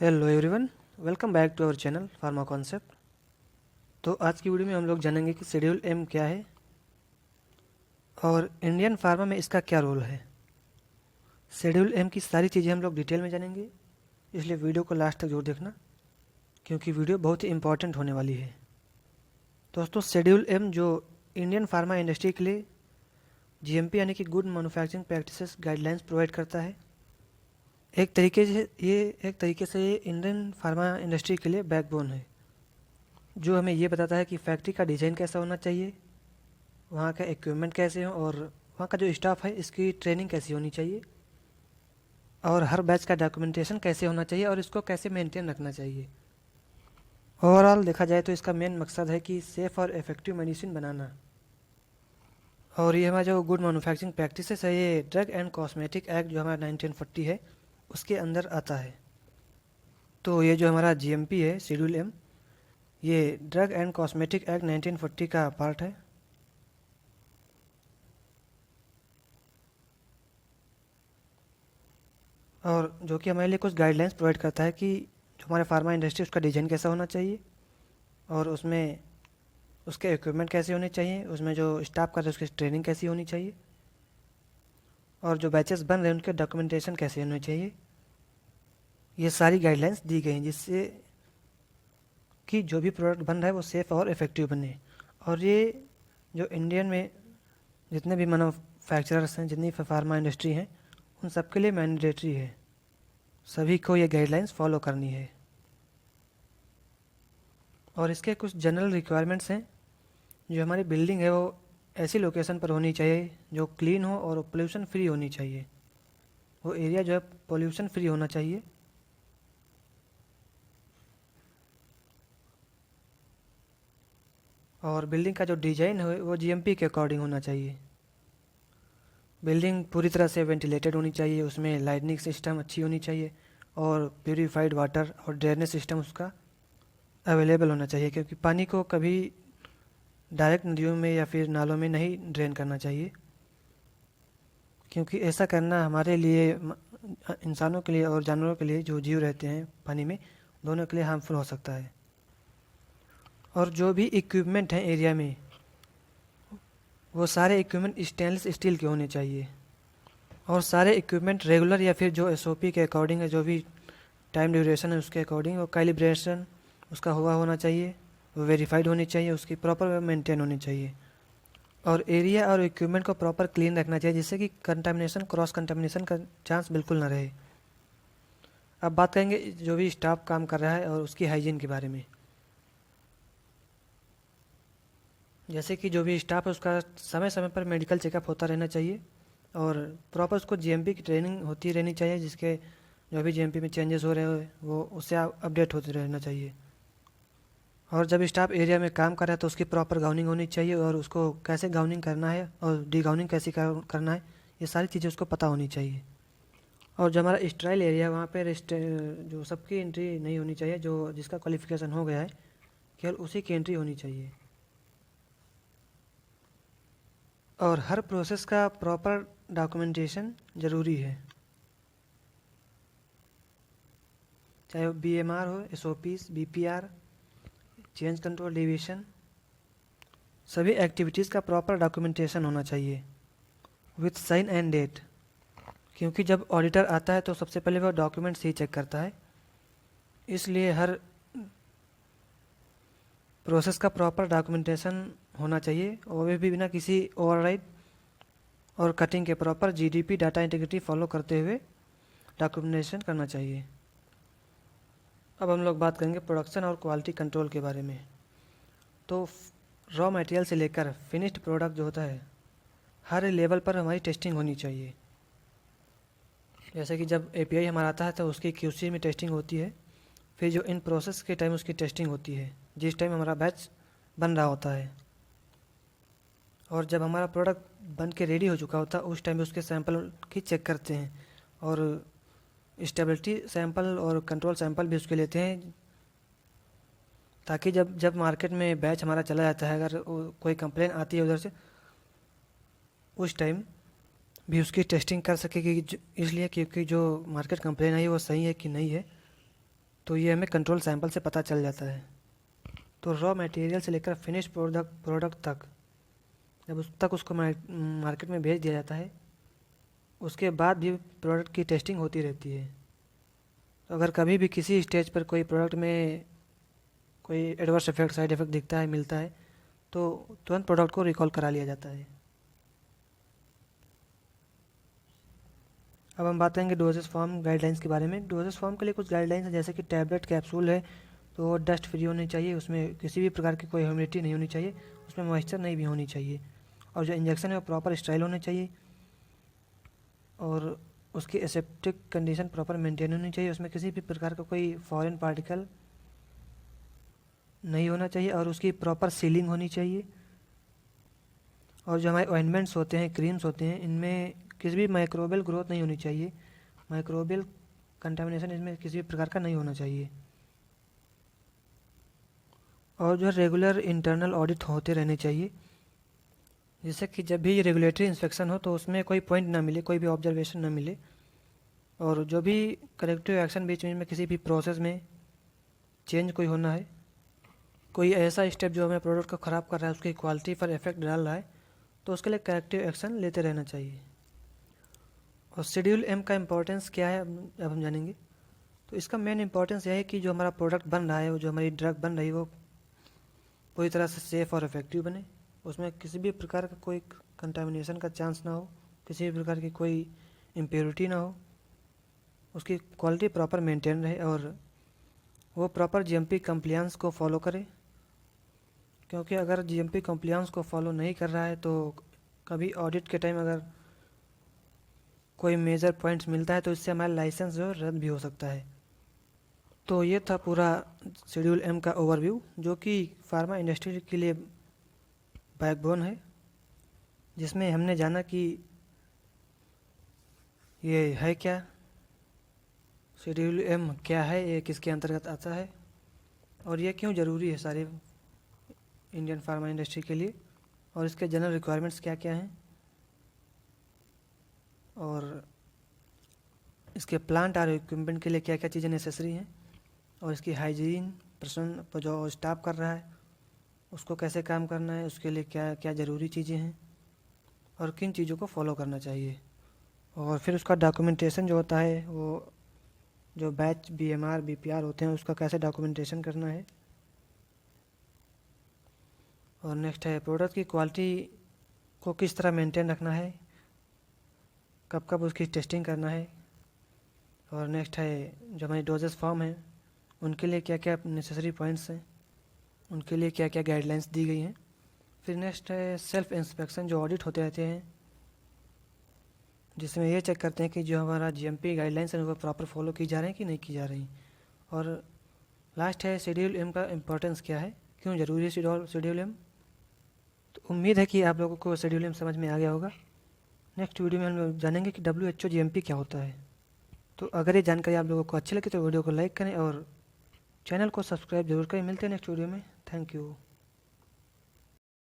Hello everyone, welcome back to our channel pharma concept. तो आज की वीडियो में हम लोग जानेंगे कि शेड्यूल एम क्या है और इंडियन फार्मा में इसका क्या रोल है। शेड्यूल एम की सारी चीज़ें हम लोग डिटेल में जानेंगे, इसलिए वीडियो को लास्ट तक जरूर देखना क्योंकि वीडियो बहुत ही इंपॉर्टेंट होने वाली है। दोस्तों, शेड्यूल एम जो इंडियन फार्मा इंडस्ट्री के लिए जीएमपी यानी कि good manufacturing practices guidelines provide करता है। एक तरीके से ये इंडियन फार्मा इंडस्ट्री के लिए बैकबोन है, जो हमें ये बताता है कि फैक्ट्री का डिज़ाइन कैसा होना चाहिए, वहाँ का इक्विपमेंट कैसे हो और वहाँ का जो स्टाफ है इसकी ट्रेनिंग कैसी होनी चाहिए और हर बैच का डॉक्यूमेंटेशन कैसे होना चाहिए और इसको कैसे मेंटेन रखना चाहिए। ओवरऑल देखा जाए तो इसका मेन मकसद है कि सेफ़ और इफ़ेक्टिव मेडिसिन बनाना। और ये हमारा जो गुड मैन्युफैक्चरिंग प्रैक्टिसेस है, ये ड्रग एंड कॉस्मेटिक एक्ट जो हमारा 1940 है उसके अंदर आता है। तो ये जो हमारा जीएमपी है शेड्यूल एम, ये ड्रग एंड कॉस्मेटिक एक्ट 1940 का पार्ट है। और जो कि हमारे लिए कुछ गाइडलाइंस प्रोवाइड करता है कि जो हमारे फार्मा इंडस्ट्री उसका डिज़ाइन कैसा होना चाहिए और उसमें उसके इक्विपमेंट कैसे होने चाहिए, उसमें जो स्टाफ का उसकी ट्रेनिंग कैसी होनी चाहिए और जो बैचेस बन रहे हैं उनके डॉक्यूमेंटेशन कैसे होने चाहिए। ये सारी गाइडलाइंस दी गई हैं जिससे कि जो भी प्रोडक्ट बन रहा है वो सेफ़ और इफ़ेक्टिव बने। और ये जो इंडियन में जितने भी मैन्युफैक्चरर्स हैं, जितनी फार्मा इंडस्ट्री हैं, उन सबके लिए मैंडेटरी है, सभी को ये गाइडलाइंस फॉलो करनी है। और इसके कुछ जनरल रिक्वायरमेंट्स हैं। जो हमारी बिल्डिंग है वो ऐसी लोकेशन पर होनी चाहिए जो क्लीन हो और पोल्यूशन फ्री होनी चाहिए। वो एरिया जो है पोल्यूशन फ्री होना चाहिए। और बिल्डिंग का जो डिज़ाइन है वो जीएमपी के अकॉर्डिंग होना चाहिए। बिल्डिंग पूरी तरह से वेंटिलेटेड होनी चाहिए, उसमें लाइटनिंग सिस्टम अच्छी होनी चाहिए और प्यूरीफाइड वाटर और ड्रेनेज सिस्टम उसका अवेलेबल होना चाहिए, क्योंकि पानी को कभी डायरेक्ट नदियों में या फिर नालों में नहीं ड्रेन करना चाहिए, क्योंकि ऐसा करना हमारे लिए, इंसानों के लिए और जानवरों के लिए जो जीव रहते हैं पानी में, दोनों के लिए हार्मफुल हो सकता है। और जो भी इक्विपमेंट हैं एरिया में, वो सारे इक्विपमेंट स्टेनलेस स्टील के होने चाहिए और सारे इक्विपमेंट रेगुलर या फिर जो एसओपी के अकॉर्डिंग है, जो भी टाइम ड्यूरेशन है उसके अकॉर्डिंग वो कैलिब्रेशन उसका हुआ होना चाहिए, वो वेरीफाइड होनी चाहिए, उसकी प्रॉपर मेंटेन होनी चाहिए। और एरिया और इक्विपमेंट को प्रॉपर क्लीन रखना चाहिए जिससे कि कंटामिनेशन, क्रॉस कंटामिनेशन का चांस बिल्कुल ना रहे। अब बात करेंगे जो भी स्टाफ काम कर रहा है और उसकी हाइजीन के बारे में। जैसे कि जो भी स्टाफ है उसका समय समय पर मेडिकल चेकअप होता रहना चाहिए और प्रॉपर उसको जीएमपी की ट्रेनिंग होती रहनी चाहिए, जिसके जो भी जीएमपी में चेंजेस हो रहे हो वो उससे अपडेट होते रहना चाहिए। और जब स्टाफ एरिया में काम कर रहा है तो उसकी प्रॉपर गाउनिंग होनी चाहिए और उसको कैसे गाउनिंग करना है और डी गाउनिंग कैसे करना है, ये सारी चीज़ें उसको पता होनी चाहिए। और जो हमारा स्ट्राइल एरिया है वहाँ पे जो सबकी एंट्री नहीं होनी चाहिए, जो जिसका क्वालिफिकेशन हो गया है केवल उसी की एंट्री होनी चाहिए। और हर प्रोसेस का प्रॉपर डॉक्यूमेंटेशन ज़रूरी है, चाहे वो बीएमआर हो, SOPs, BPR, change control deviation, सभी एक्टिविटीज़ का प्रॉपर डॉक्यूमेंटेशन होना चाहिए विथ साइन एंड डेट। क्योंकि जब ऑडिटर आता है तो सबसे पहले वो डॉक्यूमेंट्स ही चेक करता है, इसलिए हर प्रोसेस का प्रॉपर डॉक्यूमेंटेशन होना चाहिए और वे भी बिना किसी ओवरराइड और कटिंग के proper GDP data integrity follow करते हुए डॉक्यूमेंटेशन करना चाहिए। अब हम लोग बात करेंगे प्रोडक्शन और क्वालिटी कंट्रोल के बारे में। तो रॉ मटेरियल से लेकर फिनिश्ड प्रोडक्ट जो होता है, हर लेवल पर हमारी टेस्टिंग होनी चाहिए। जैसे कि जब एपीआई हमारा आता है तो उसकी क्यूसी में टेस्टिंग होती है, फिर जो इन प्रोसेस के टाइम उसकी टेस्टिंग होती है जिस टाइम हमारा बैच बन रहा होता है, और जब हमारा प्रोडक्ट बन के रेडी हो चुका होता है उस टाइम उसके सैंपल की चेक करते हैं और स्टेबिलिटी सैंपल और कंट्रोल सैंपल भी उसके लेते हैं, ताकि जब जब मार्केट में बैच हमारा चला जाता है, अगर कोई कंप्लेन आती है उधर से, उस टाइम भी उसकी टेस्टिंग कर सके कि इसलिए क्योंकि जो मार्केट कंप्लेन आई है वो सही है कि नहीं है। तो ये हमें कंट्रोल सैंपल से पता चल जाता है। तो रॉ मटेरियल से लेकर फिनिश प्रोडक्ट तक जब उसको मार्केट में भेज दिया जाता है, उसके बाद भी प्रोडक्ट की टेस्टिंग होती रहती है। तो अगर कभी भी किसी स्टेज पर कोई प्रोडक्ट में कोई एडवर्स इफेक्ट, साइड इफेक्ट दिखता है, मिलता है, तो तुरंत प्रोडक्ट को रिकॉल करा लिया जाता है। अब हम बात करेंगे डोजेस फॉर्म गाइडलाइंस के बारे में। डोजेस फॉर्म के लिए कुछ गाइडलाइंस है, जैसे कि टैबलेट कैप्सूल है तो डस्ट फ्री होनी चाहिए, उसमें किसी भी प्रकार की कोई ह्यूमिडिटी नहीं होनी चाहिए, उसमें मॉइस्चर नहीं भी होनी चाहिए, और जो इंजेक्शन है वो प्रॉपर स्टाइल होने चाहिए, और उसकी एसेप्टिक कंडीशन प्रॉपर मेंटेन होनी चाहिए, उसमें किसी भी प्रकार का कोई फॉरेन पार्टिकल नहीं होना चाहिए, और उसकी प्रॉपर सीलिंग होनी चाहिए। और जो हमारे ऑइंटमेंट्स होते हैं, क्रीम्स होते हैं, इनमें किसी भी माइक्रोबियल ग्रोथ नहीं होनी चाहिए, माइक्रोबियल कंटामिनेशन इसमें किसी भी प्रकार का नहीं होना चाहिए। और जो रेगुलर इंटरनल ऑडिट होते रहने चाहिए, जिससे कि जब भी रेगुलेटरी इंस्पेक्शन हो तो उसमें कोई पॉइंट ना मिले, कोई भी ऑब्जर्वेशन ना मिले, और जो भी करेक्टिव एक्शन बीच में किसी भी प्रोसेस में चेंज कोई होना है, कोई ऐसा स्टेप जो हमें प्रोडक्ट को ख़राब कर रहा है, उसकी क्वालिटी पर इफेक्ट डाल रहा है, तो उसके लिए करेक्टिव एक्शन लेते रहना चाहिए। और शेड्यूल एम का इम्पोर्टेंस क्या है अब हम जानेंगे। तो इसका मेन इंपॉर्टेंस यह है कि जो हमारा प्रोडक्ट बन रहा है, वो जो हमारी ड्रग बन रही है, वो पूरी तरह से सेफ़ और इफेक्टिव बने, उसमें किसी भी प्रकार का कोई कंटामिनेशन का चांस ना हो, किसी भी प्रकार की कोई इम्प्योरिटी ना हो, उसकी क्वालिटी प्रॉपर मेंटेन रहे, और वो प्रॉपर जीएमपी कंप्लायंस को फॉलो करे। क्योंकि अगर जीएमपी कंप्लायंस को फॉलो नहीं कर रहा है तो कभी ऑडिट के टाइम अगर कोई मेजर पॉइंट्स मिलता है तो इससे हमारा लाइसेंस जो रद्द भी हो सकता है। तो ये था पूरा शेड्यूल एम का ओवरव्यू, जो कि फार्मा इंडस्ट्री के लिए बैकबोन है, जिसमें हमने जाना कि ये है क्या, शेड्यूल एम क्या है, ये किसके अंतर्गत आता है, और ये क्यों ज़रूरी है सारे इंडियन फार्मा इंडस्ट्री के लिए, और इसके जनरल रिक्वायरमेंट्स क्या क्या हैं, और इसके प्लांट और इक्विपमेंट के लिए क्या क्या चीज़ें नेसेसरी हैं, और इसकी हाइजीन पर्सन जो स्टाफ कर रहा है उसको कैसे काम करना है, उसके लिए क्या क्या ज़रूरी चीज़ें हैं, और किन चीज़ों को फॉलो करना चाहिए। और फिर उसका डॉक्यूमेंटेशन जो होता है, वो जो बैच बीएमआर बीपीआर होते हैं उसका कैसे डॉक्यूमेंटेशन करना है। और नेक्स्ट है प्रोडक्ट की क्वालिटी को किस तरह मेंटेन रखना है, कब कब उसकी टेस्टिंग करना है। और नेक्स्ट है जो हमारी डोजेस फॉर्म है उनके लिए क्या क्या नेसेसरी पॉइंट्स हैं, उनके लिए क्या क्या गाइडलाइंस दी गई हैं। फिर नेक्स्ट है सेल्फ इंस्पेक्शन, जो ऑडिट होते रहते हैं, जिसमें ये चेक करते हैं कि जो हमारा जीएमपी गाइडलाइंस है वो प्रॉपर फॉलो की जा रही हैं कि नहीं की जा रही। और लास्ट है शेड्यूल एम का इम्पोर्टेंस क्या है, क्यों ज़रूरी है शेड्यूल एम। तो उम्मीद है कि आप लोगों को शेड्यूल एम समझ में आ गया होगा। नेक्स्ट वीडियो में हम लोग जानेंगे कि WHO GMP क्या होता है। तो अगर ये जानकारी आप लोगों को अच्छी लगे तो वीडियो को लाइक करें और चैनल को सब्सक्राइब जरूर करें। मिलते हैं नेक्स्ट वीडियो में। Thank you.